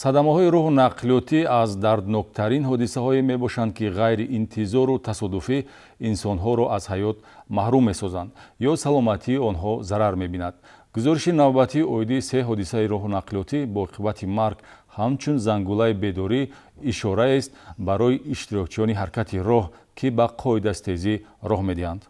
садамаҳои роҳу нақлиётӣ аз дардноктарин ҳодисаҳое мебошанд, ки ғайриинтизору тасодуфӣ инсонҳоро аз ҳаёт маҳрум месозанд ё саломатии онҳо зарар мебинад. гузориши навбатии оиди 3 ҳодисаи роҳу нақлиётӣ бо оқибати марг ҳамчун зангулаи бедорӣ ишораест барои иштирокчиёни ҳаракати роҳ, ки ба қоидастезӣ роҳ медиҳанд.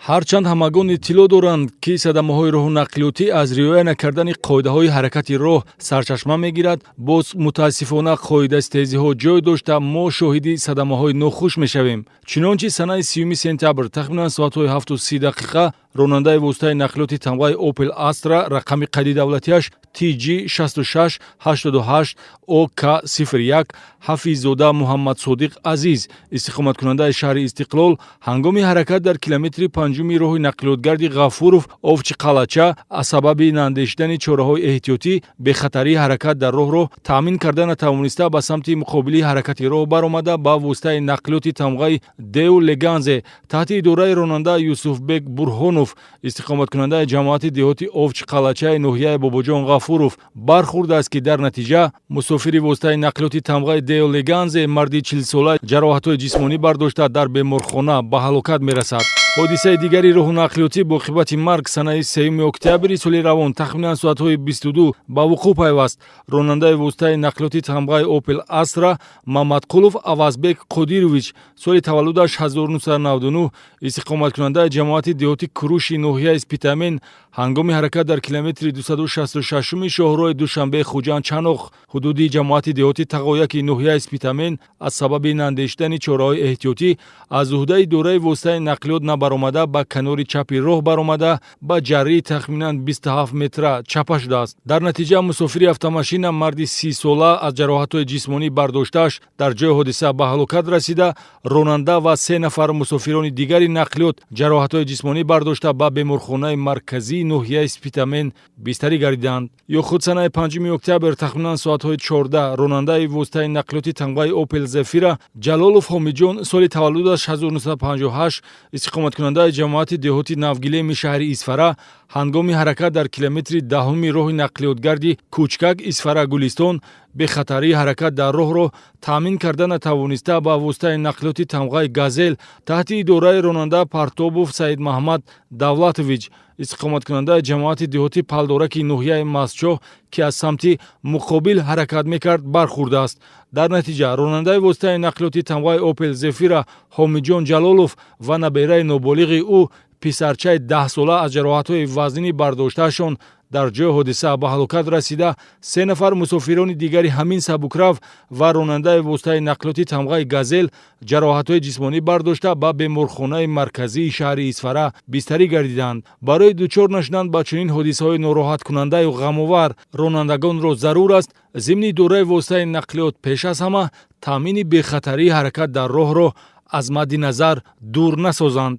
ҳарчанд ҳамагон иттилоъ доранд, ки садамаҳои роҳу нақлиётӣ аз риоя накардани қоидаҳои ҳаракати роҳ сарчашма мегирад, боз мутаассифона қоидастезиҳо ҷой дошта мо шоҳиди садамаҳои нохуш мешавем. чунончи санаи 3 сентябр тахминан соатҳои 7:30 ронандаи воситаи нақлиёти тамғаи Opel Astra рақами қайди давлатиаш TG 6688 OK01 ҳафиззода Муҳаммад Содиқ Азиз, истиқоматкунандаи шаҳри Истиқлол, ҳангоми ҳаракат дар километри 5-уми роҳи нақлиётгарди Ғафуров Овчи Қалача аз сабаби наандешидани чораҳои эҳтиётӣ бехатарии ҳаракат дар роҳро таъмин карда натавониста ба самти муқобили ҳаракати роҳ баромада ба воситаи нақлиёти тамғаи Deo Leganze таҳти идораи ронанда Юсуфбек Бурҳонов, истиқоматкунандаи ҷамоати деҳоти Овчи Қалачаи ноҳияи Бобоҷон Ғафуров бархӯрдааст, ки дар натиҷа мусофири воситаи нақлиёти тамғаи Deo Leganze марди 40-сола ҷароҳатҳои ҷисмонӣ бардошта дар беморхона ба ҳалокат мерасад. ҳодисаи дигари роҳу нақлиётӣ бо оқибати марг санаи 3 октябри соли равон тахминан соатҳои 22 ба вуқӯъ пайваст. ронандаи воситаи нақлиёти тамғаи Opel Astra Мамадқулов Авазбек Қодирович, соли таваллудаш 1999, истиқоматкунандаи ҷамоати деҳоти Куруши ноҳияи Спитамен, ҳангоми ҳаракат дар километри 266-уми шоҳроҳи Душанбе Хуҷанд-Чаноқ ҳудуди ҷамоати деҳоти Тағояки ноҳияи Спитамен аз сабаби наандешидани чораҳои эҳтиётӣ аз уҳдаи идораи воситаи нақлиёт набаромада ба канори чапи роҳ баромада ба ҷаррии тахминан 27 метра чапа шудааст. дар натиҷа мусофири автомашина марди 30-сола аз ҷароҳатҳои ҷисмонӣ бардоштааш дар ҷои ҳодиса ба ҳалокат расида, ронанда ва 3 нафар мусофирони дигари нақлиёт ҷароҳатҳои ҷисмонӣ бардошта ба беморхонаи марказии ноҳияи Спитамен бистарӣ гардиданд. ё худ санаи 5 октябр тахминан соатҳои 14 ронандаи воситаи нақлиёти тамғаи Opel Zafira Ҷалолов Ҳомиҷон, соли таваллудаш 1958, истиқоматкунандаи ҷамоати деҳоти Навгилеми шаҳри Исфара, ҳангоми ҳаракат дар километри 10-уми роҳи нақлиётгарди Кӯчкак Исфара Гулистон бехатарии ҳаракат дар роҳро таъмин карда натавониста ба воситаи нақлиёти тамғаи Газел таҳти идораи ронанда Партобов Саидмаҳмад Давлатович, истиқоматкунандаи ҷамоати деҳоти Палдораки ноҳияи Мастчоҳ, ки аз самти муқобил ҳаракат мекард, бархӯрдааст. дар натиҷа ронандаи воситаи нақлиёти тамғаи Opel Zafira Ҳомиҷон Ҷалолов ва набераи ноболиғи ӯ писарчаи 10-сола аз ҷароҳатҳои вазнинӣ бардоштаашон дар ҷои ҳодиса ба ҳалокат расида, 3 нафар мусофирони дигари ҳамин сабукрав ва ронандаи воситаи нақлиёти тамғаи Газел ҷароҳатҳои ҷисмонӣ бардошта ба беморхонаи марказии шаҳри Исфара бистарӣ гардиданд. барои дучор нашудан ба чунин ҳодисаҳои нороҳаткунандаю ғамовар ронандагонро зарур аст зимни идораи воситаи нақлиёт пеш аз ҳама таъмини бехатарии ҳаракат дар роҳро аз мадди назар дур насозанд.